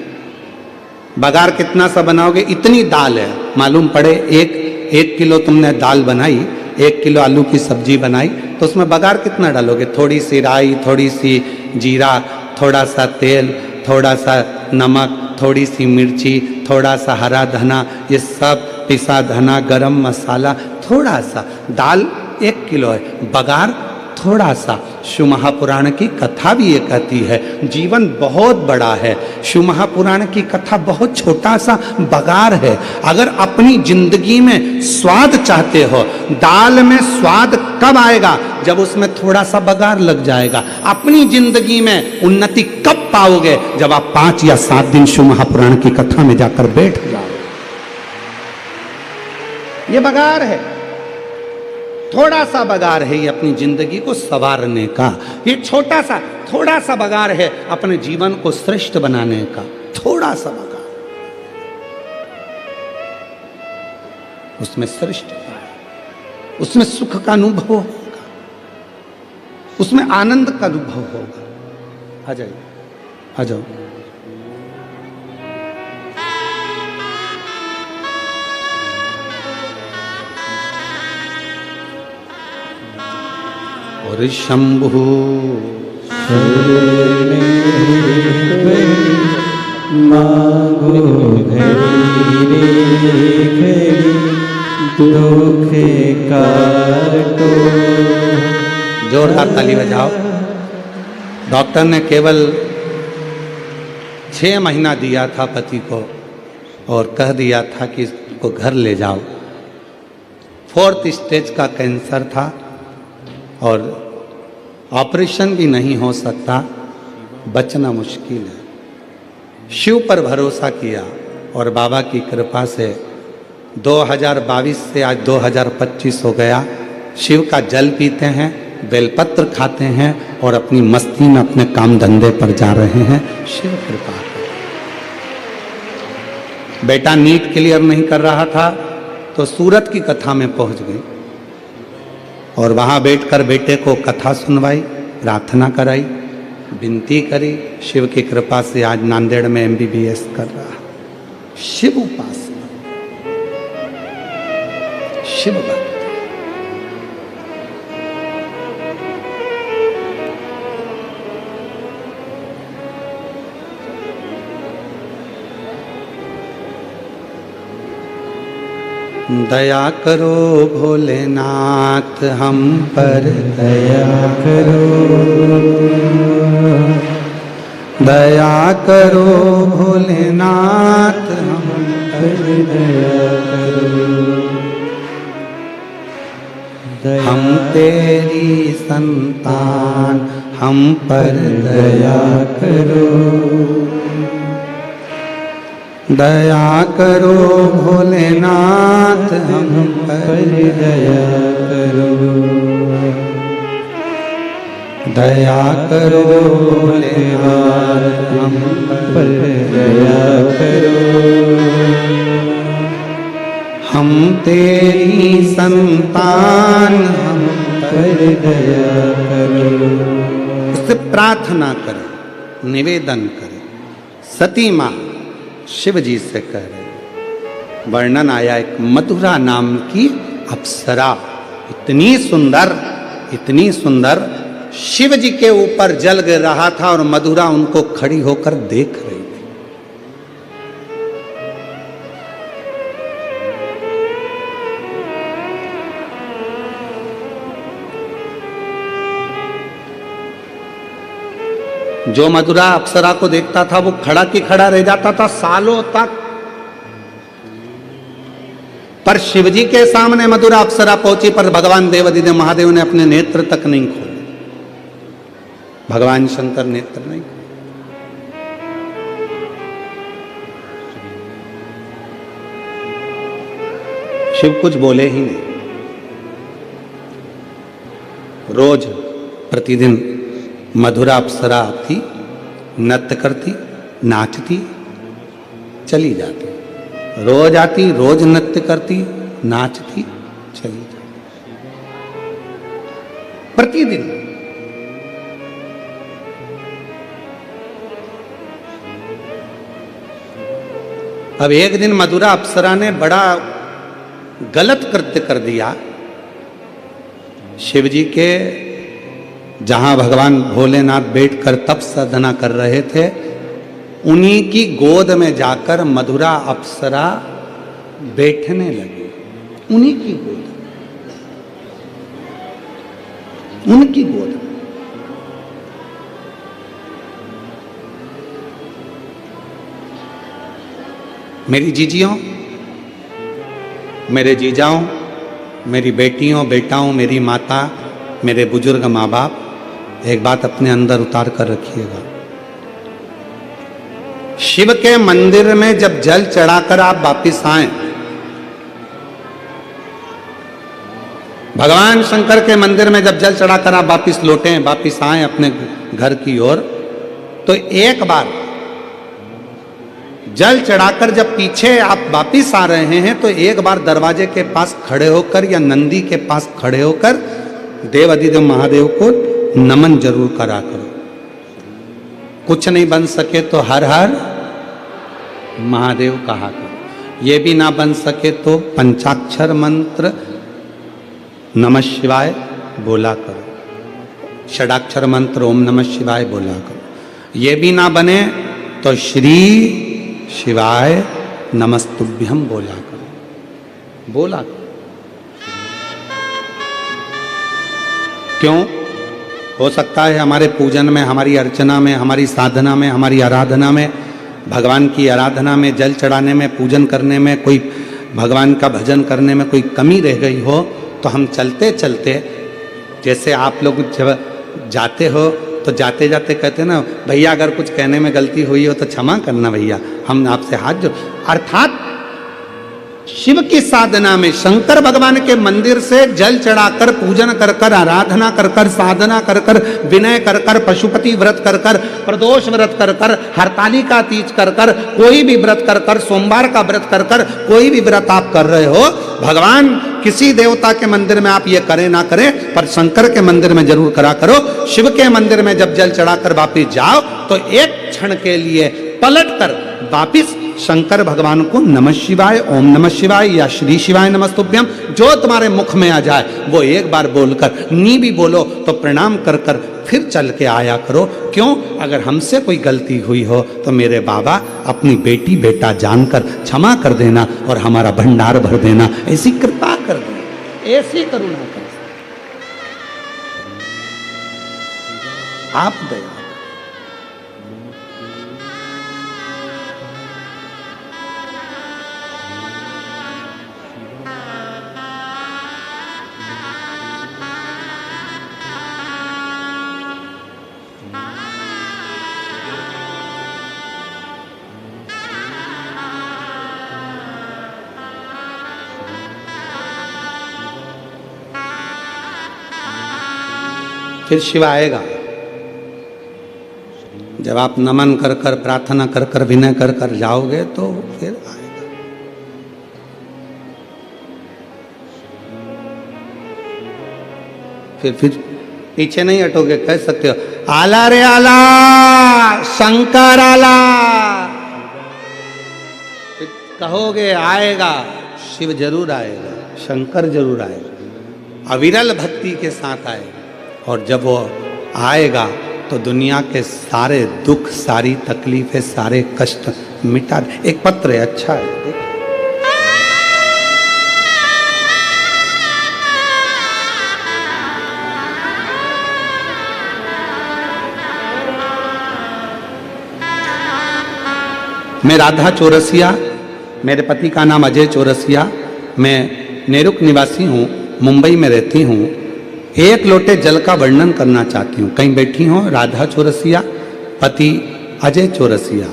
बघार कितना सा बनाओगे? इतनी दाल है, मालूम पड़े एक किलो तुमने दाल बनाई, 1 किलो आलू की सब्जी बनाई, तो उसमें बघार कितना डालोगे? थोड़ी सी राई, थोड़ी सी जीरा, थोड़ा सा तेल, थोड़ा सा नमक, थोड़ी सी मिर्ची, थोड़ा सा हरा धना, ये सब पिसा धना, गरम मसाला, थोड़ा सा। दाल 1 किलो है, बघार थोड़ा सा। शिव महापुराण की कथा भी ये कहती है जीवन बहुत बड़ा है, शिव महापुराण की कथा बहुत छोटा सा बघार है। अगर अपनी जिंदगी में स्वाद चाहते हो, दाल में स्वाद कब आएगा? जब उसमें थोड़ा सा बघार लग जाएगा। अपनी जिंदगी में उन्नति कब पाओगे? जब आप 5 या 7 दिन शिव महापुराण की कथा में जाकर बैठ जाओ। ये बघार है, थोड़ा सा बघार है ये अपनी जिंदगी को संवारने का। ये छोटा सा थोड़ा सा बघार है अपने जीवन को श्रेष्ठ बनाने का। थोड़ा सा बघार, उसमें श्रेष्ठता है, उसमें सुख का अनुभव होगा, उसमें आनंद का अनुभव होगा। आ जाइए, आ जाओ। और शंभु मांगो घड़ी दुख काटो। जोरदार ताली बजाओ। डॉक्टर ने केवल 6 महीना दिया था पति को और कह दिया था कि इसको घर ले जाओ। 4th स्टेज का कैंसर था और ऑपरेशन भी नहीं हो सकता, बचना मुश्किल है। शिव पर भरोसा किया और बाबा की कृपा से 2022 से आज 2025 हो गया। शिव का जल पीते हैं, बेलपत्र खाते हैं और अपनी मस्ती में अपने काम धंधे पर जा रहे हैं। शिव कृपा है। बेटा नीट क्लियर नहीं कर रहा था तो सूरत की कथा में पहुंच गई और वहां बैठकर बेटे को कथा सुनवाई, प्रार्थना कराई, विनती करी। शिव की कृपा से आज नांदेड़ में MBBS कर रहा। शिव उपासना, शिव भक्ति। दया करो भोलेनाथ हम पर, दया करो, दया करो भोलेनाथ हम पर, दया करो। हम तेरी संतान हम पर दया करो, दया करो भोलेनाथ हम पर, दया करो, दया करो भोलेनाथ हम पर, दया करो। हम तेरी संतान हम पर दया करो। उससे प्रार्थना करें, निवेदन करें। सती माँ शिव जी से कह रहे, वर्णन आया एक मधुरा नाम की अप्सरा, इतनी सुंदर, इतनी सुंदर। शिव जी के ऊपर जल गिर रहा था और मधुरा उनको खड़ी होकर देख रही थी। जो मधुरा अप्सरा को देखता था वो खड़ा की खड़ा रह जाता था सालों तक। पर शिवजी के सामने मधुरा अप्सरा पहुंची, पर भगवान देवादिदेव महादेव ने अपने नेत्र तक नहीं खोले। भगवान शंकर नेत्र नहीं खोले। शिव कुछ बोले ही नहीं। रोज प्रतिदिन मधुरा अप्सरा आती, नृत्य करती, नाचती, चली जाती। रोज आती, रोज नृत्य करती, नाचती, चली जाती, प्रतिदिन। अब एक दिन मधुरा अप्सरा ने बड़ा गलत कृत्य कर दिया। शिवजी के जहां भगवान भोलेनाथ बैठकर तप साधना कर रहे थे, उन्हीं की गोद में जाकर मधुरा अप्सरा बैठने लगी। उन्हीं की गोद, उनकी गोद। मेरी जीजियों, मेरे जीजाओं, मेरी बेटियों, बेटाओं, मेरी माता, मेरे बुजुर्ग माँ बाप, एक बात अपने अंदर उतार कर रखिएगा। शिव के मंदिर में जब जल चढ़ाकर आप वापिस आए, भगवान शंकर के मंदिर में जब जल चढ़ाकर आप वापिस लौटे, वापिस आए अपने घर की ओर, तो एक बार जल चढ़ाकर जब पीछे आप वापिस आ रहे हैं, तो एक बार दरवाजे के पास खड़े होकर या नंदी के पास खड़े होकर देव अधिदेव महादेव को नमन जरूर करा करो। कुछ नहीं बन सके तो हर हर महादेव कहा करो। ये भी ना बन सके तो पंचाक्षर मंत्र नमः शिवाय बोला करो। षडाक्षर मंत्र ओम नमः शिवाय बोला करो। ये भी ना बने तो श्री शिवाय नमस्तुभ्यम बोला करो। बोला करो। क्यों? हो सकता है हमारे पूजन में, हमारी अर्चना में, हमारी साधना में, हमारी आराधना में, भगवान की आराधना में, जल चढ़ाने में, पूजन करने में, कोई भगवान का भजन करने में कोई कमी रह गई हो, तो हम चलते चलते, जैसे आप लोग जब जाते हो तो जाते जाते कहते ना, भैया अगर कुछ कहने में गलती हुई हो तो क्षमा करना भैया, हम आपसे हाथ जोड़। अर्थात शिव की साधना में, शंकर भगवान के मंदिर से जल चढ़ाकर, पूजन कर कर, आराधना कर कर, साधना कर कर, विनय कर कर, पशुपति व्रत कर कर, प्रदोष व्रत कर कर, हरतालिका तीज कर कर, कोई भी व्रत कर कर, सोमवार का व्रत कर कर, कोई भी व्रत आप कर रहे हो, भगवान किसी देवता के मंदिर में आप ये करें ना करें, पर शंकर के मंदिर में जरूर करा करो। शिव के मंदिर में जब जल चढ़ाकर वापिस जाओ, तो एक क्षण के लिए पलट कर वापिस शंकर भगवान को नमः शिवाय, ओम नमः शिवाय या श्री शिवाय नमस्तुभ्यम, जो तुम्हारे मुख में आ जाए वो एक बार बोलकर, नी भी बोलो तो प्रणाम कर कर फिर चल के आया करो। क्यों? अगर हमसे कोई गलती हुई हो तो मेरे बाबा अपनी बेटी बेटा जानकर क्षमा कर देना और हमारा भंडार भर देना, ऐसी कृपा कर देना, ऐसी करुणा कर। आप दया। फिर शिव आएगा। जब आप नमन कर कर, प्रार्थना कर कर, विनय कर कर जाओगे तो फिर आएगा। फिर पीछे नहीं हटोगे, कह सकते हो आला रे आला, शंकर आला, फिर कहोगे आएगा, शिव जरूर आएगा, शंकर जरूर आएगा, अविरल भक्ति के साथ आएगा। और जब वो आएगा तो दुनिया के सारे दुख, सारी तकलीफें, सारे कष्ट मिटा। एक पत्र है, अच्छा है, देखिए। मैं राधा चौरसिया, मेरे पति का नाम अजय चौरसिया, मैं नेरुक निवासी हूँ, मुंबई में रहती हूँ। एक लोटे जल का वर्णन करना चाहती हूँ। कहीं बैठी हो राधा चौरसिया, पति अजय चौरसिया,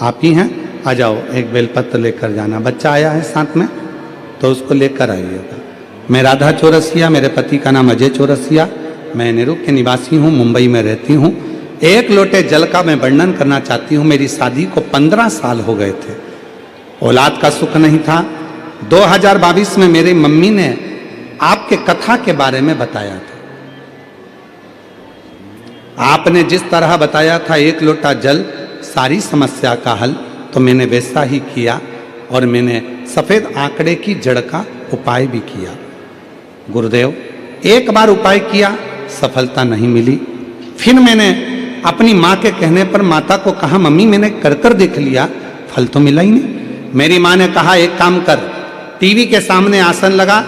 आप ही हैं? आ जाओ, एक बेलपत्र लेकर जाना। बच्चा आया है साथ में तो उसको लेकर आइएगा। मैं राधा चौरसिया, मेरे पति का नाम अजय चौरसिया, मैं नेरुक के निवासी हूँ, मुंबई में रहती हूँ। एक लोटे जल का मैं वर्णन करना चाहती हूँ। मेरी शादी को 15 साल हो गए थे, औलाद का सुख नहीं था। 2022 में मेरी मम्मी ने आपके कथा के बारे में बताया था। आपने जिस तरह बताया था एक लोटा जल सारी समस्या का हल, तो मैंने वैसा ही किया और मैंने सफेद आंकड़े की जड़ का उपाय भी किया। गुरुदेव, एक बार उपाय किया, सफलता नहीं मिली। फिर मैंने अपनी माँ के कहने पर माता को कहा, मम्मी मैंने कर कर देख लिया, फल तो मिला ही नहीं। मेरी माँ ने कहा, एक काम कर, टीवी के सामने आसन लगा,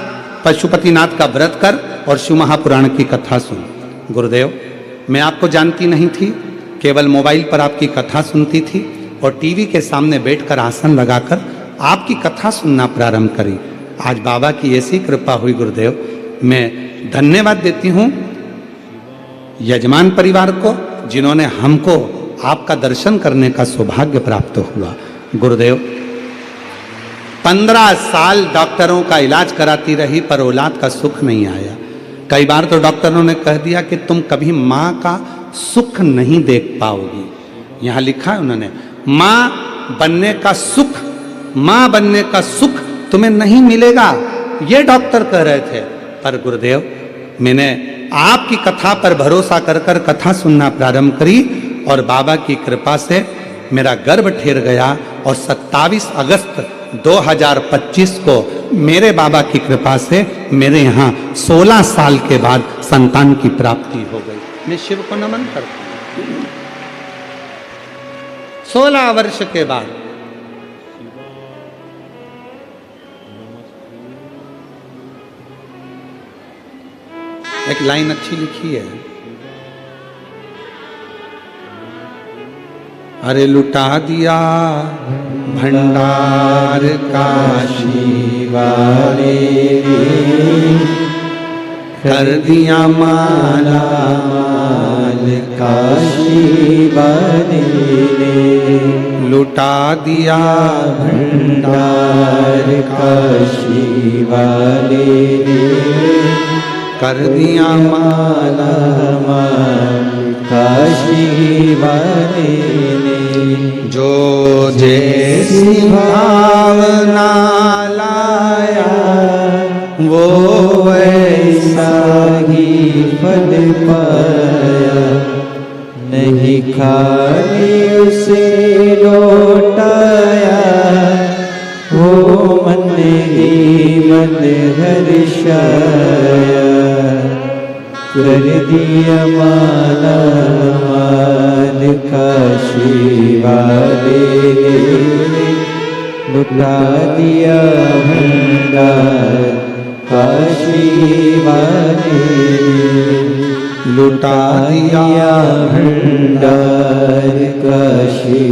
पशुपतिनाथ का व्रत कर और शिव महापुराण की कथा सुन। गुरुदेव, मैं आपको जानती नहीं थी, केवल मोबाइल पर आपकी कथा सुनती थी और टीवी के सामने बैठकर आसन लगाकर आपकी कथा सुनना प्रारंभ करी। आज बाबा की ऐसी कृपा हुई गुरुदेव, मैं धन्यवाद देती हूँ यजमान परिवार को, जिन्होंने हमको आपका दर्शन करने का सौभाग्य प्राप्त हुआ। गुरुदेव, 15 साल डॉक्टरों का इलाज कराती रही पर औलाद का सुख नहीं आया। कई बार तो डॉक्टरों ने कह दिया कि तुम कभी माँ का सुख नहीं देख पाओगी। यहाँ लिखा है उन्होंने, माँ बनने का सुख, माँ बनने का सुख तुम्हें नहीं मिलेगा, ये डॉक्टर कह रहे थे। पर गुरुदेव, मैंने आपकी कथा पर भरोसा कर कर कथा सुनना प्रारंभ करी और बाबा की कृपा से मेरा गर्भ ठेर गया और 27 अगस्त 2025 को मेरे बाबा की कृपा से मेरे यहाँ 16 साल के बाद संतान की प्राप्ति हो गई। मैं शिव को नमन करता हूँ। 16 वर्ष के बाद एक लाइन अच्छी लिखी है, अरे लुटा दिया भंडार काशी वाले, कर दिया माला माल काशी वाले ने, लुटा दिया भंडार काशी वाले ने, कर दिया माला माल काशी वाले ने। जो जैसी भावना लाया वो वैसा ही फल पाया, नहीं खाली उसे लौटाया, वो मन ही मन हर्षाया, कर दिया माला माल काशी वाले ने, लुटा दिया भंडार काशी वाले ने, लुटा दिया भंडार काशी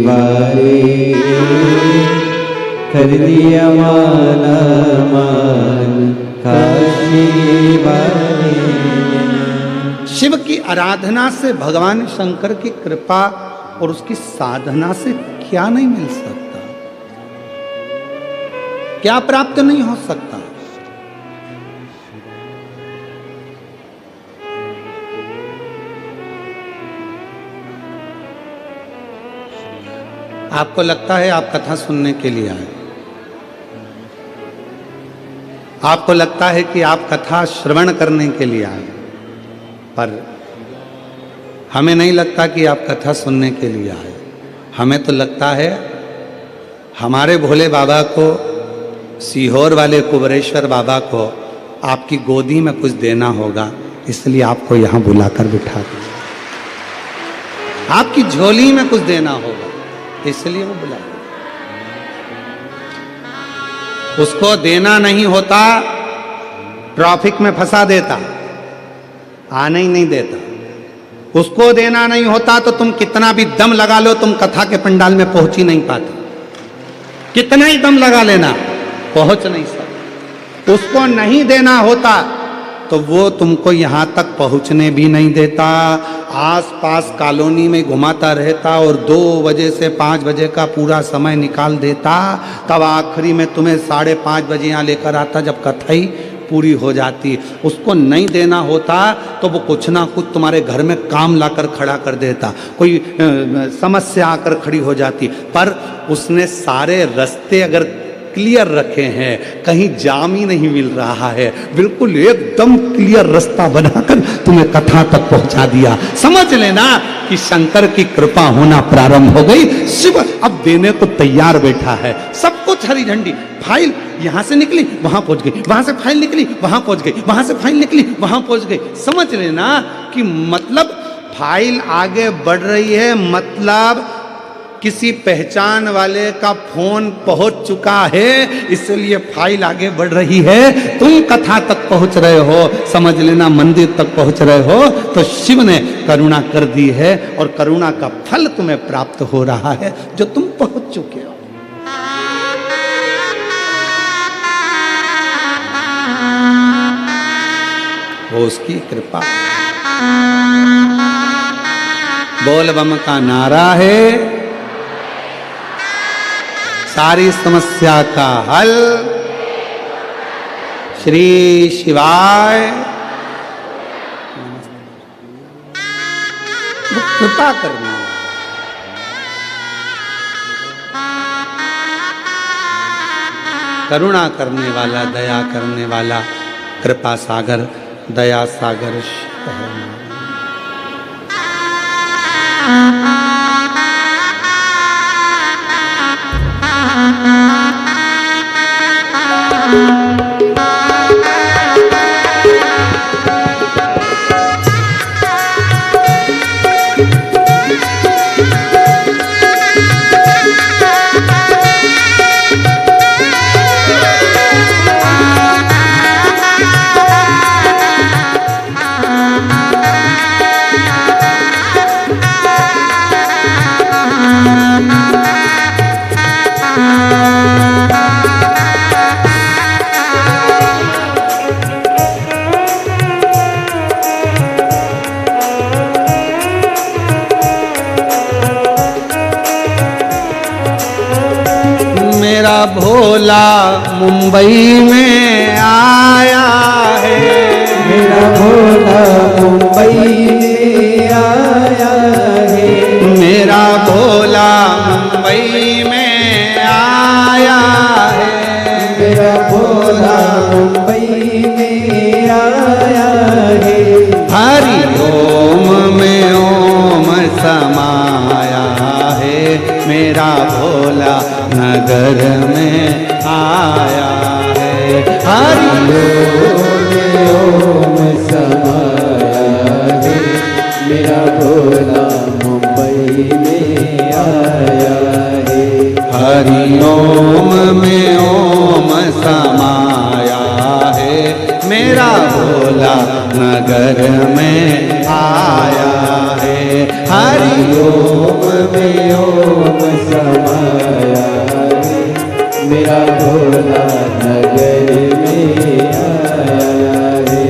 वाले ने, कर दिया माला माल काशी वाले ने। शिव की आराधना से भगवान शंकर की कृपा और उसकी साधना से क्या नहीं मिल सकता, क्या प्राप्त नहीं हो सकता। आपको लगता है आप कथा सुनने के लिए आए, आपको लगता है कि आप कथा श्रवण करने के लिए आए, पर हमें नहीं लगता कि आप कथा सुनने के लिए आए। हमें तो लगता है हमारे भोले बाबा को, सीहोर वाले कुबरेश्वर बाबा को आपकी गोदी में कुछ देना होगा, इसलिए आपको यहाँ बुलाकर बिठा दिया। आपकी झोली में कुछ देना होगा, इसलिए वो बुला। उसको देना नहीं होता, ट्रैफिक में फंसा देता, आने ही नहीं देता। उसको देना नहीं होता तो तुम कितना भी दम लगा लो, तुम कथा के पंडाल में पहुंच ही नहीं पाते। कितना ही दम लगा लेना, पहुंच नहीं सकते। उसको नहीं देना होता तो वो तुमको यहाँ तक पहुँचने भी नहीं देता, आसपास कॉलोनी में घुमाता रहता और 2 बजे से 5 बजे का पूरा समय निकाल देता, तब आखिरी में तुम्हें 5:30 बजे यहाँ लेकर आता जब कथाई पूरी हो जाती। उसको नहीं देना होता तो वो कुछ ना कुछ तुम्हारे घर में काम लाकर खड़ा कर देता, कोई समस्या आकर खड़ी हो जाती। पर उसने सारे रास्ते अगर क्लियर रखे हैं, कहीं जाम ही नहीं मिल रहा है, बिल्कुल एकदम क्लियर रास्ता बनाकर तुम्हें कथा तक पहुंचा दिया। समझ लेना कि शंकर की कृपा होना प्रारंभ हो गई। शिव अब देने को तैयार बैठा है, सब कुछ हरी झंडी। फाइल यहां से निकली वहां पहुंच गई, वहां से फाइल निकली वहां पहुंच गई, वहां से फाइल निकली वहां पहुंच गई। समझ लेना कि मतलब फाइल आगे बढ़ रही है, मतलब किसी पहचान वाले का फोन पहुंच चुका है, इसलिए फाइल आगे बढ़ रही है। तुम कथा तक पहुंच रहे हो, समझ लेना मंदिर तक पहुंच रहे हो, तो शिव ने करुणा कर दी है और करुणा का फल तुम्हें प्राप्त हो रहा है जो तुम पहुंच चुके हो। वो उसकी कृपा। बोल बम का नारा है, सारी समस्या का हल श्री शिवाय। वो कृपा करना, करुणा करने वाला, दया करने वाला, कृपा सागर, दया सागर शिव है। मेरा भोला मुंबई में आया है, मेरा भोला मुंबई में आया है, मेरा भोला मुंबई में आया है, मेरा भोला मुंबई में आया है। हरि ओम में ओम समाया है, मेरा भोला नगर में आया है। हरि ओम समाया है, मेरा भोला मुंबई में आया है। हरि ओम में ओम समाया है, मेरा भोला नगर में आया है। हरि ओम में ओम समाया है, मेरा भोला नगर में आया है।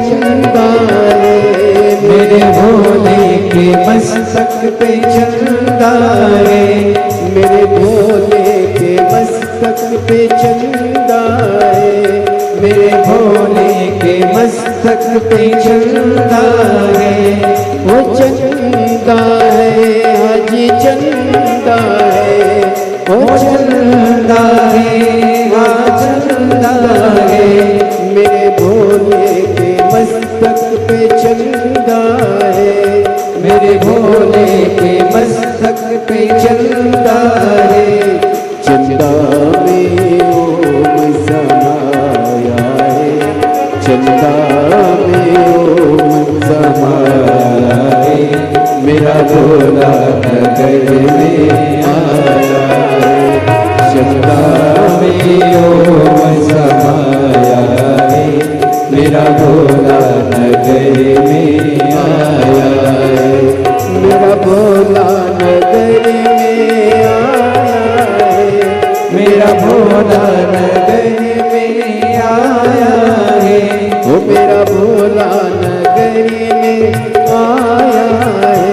चंदा है, मेरे भोले के मस्तक पे चंदा है, मेरे भोले के मस्तक पे चंदा है, मेरे भोले के मस्तक पे चंदा है, वो चंदा है हाजी चंदा है, वो चंदा है हाँ चंदा है, मेरे भोले के मस्तक पे चंदा है, मेरे भोले के मस्तक पे चंदा है, चंदा में ओम समाया है, चंदा में ओम समाया है, मेरा भोला नगर में आया है, चंदा में ओम समाया है, मेरा भोला नगर में आया है, मेरा भोला नगर में आया है, मेरा भोला नगर में आया है, वो मेरा भोला नगर में आया है,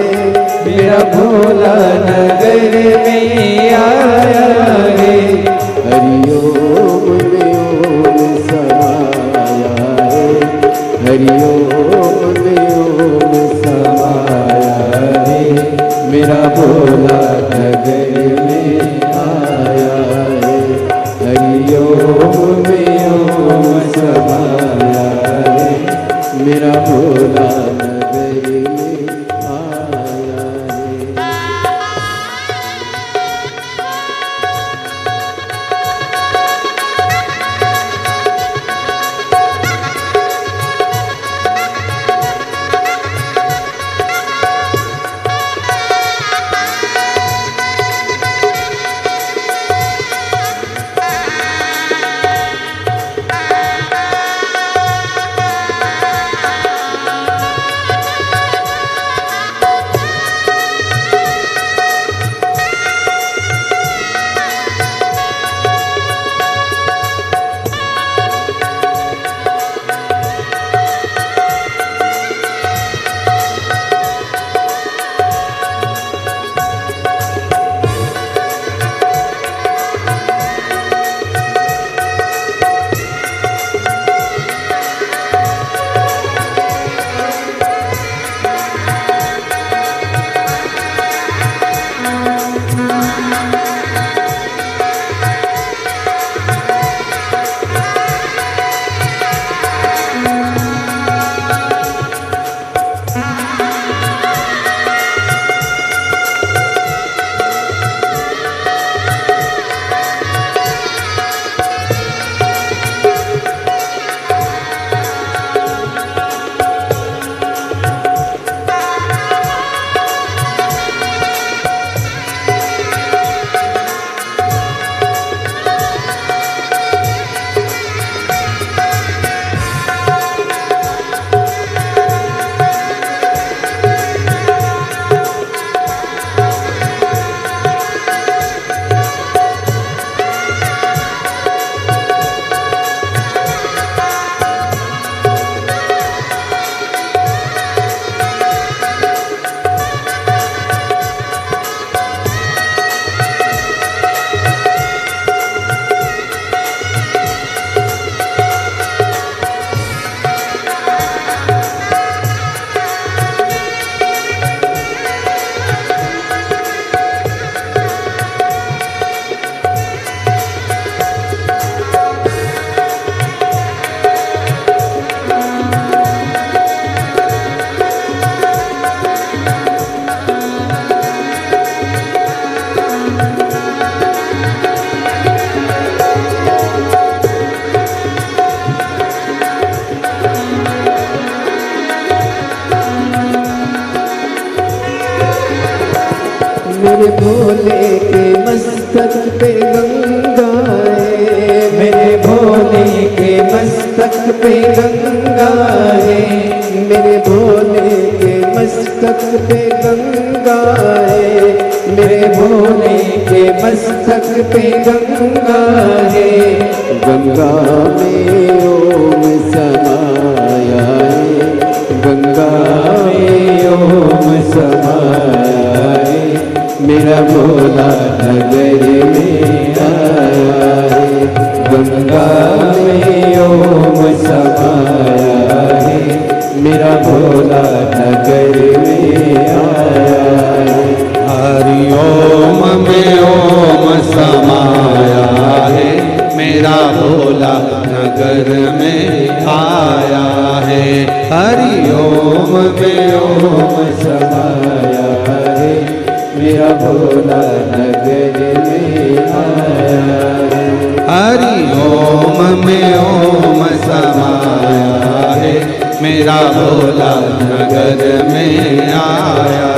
मेरा भोला नगर में आया है, हरिओम में ओम समाया है, हरिओम में ओम समाया है, मेरा भोला नगर में आया है, हरिओम में ओम समाया है, मेरा भोला नगर में आया है। मेरे भोले के मस्तक पे गंगा है, मेरे भोले के मस्तक पे गंगा है, मेरे भोले के मस्तक पे गंगा है, मेरे भोले के मस्तक पे गंगा है, गंगा में ओम समाया है, हरि ओम में ओम समाया है, मेरा भोला नगर में आया है। हरि ओम में ओम समाया है, मेरा भोला नगर में आया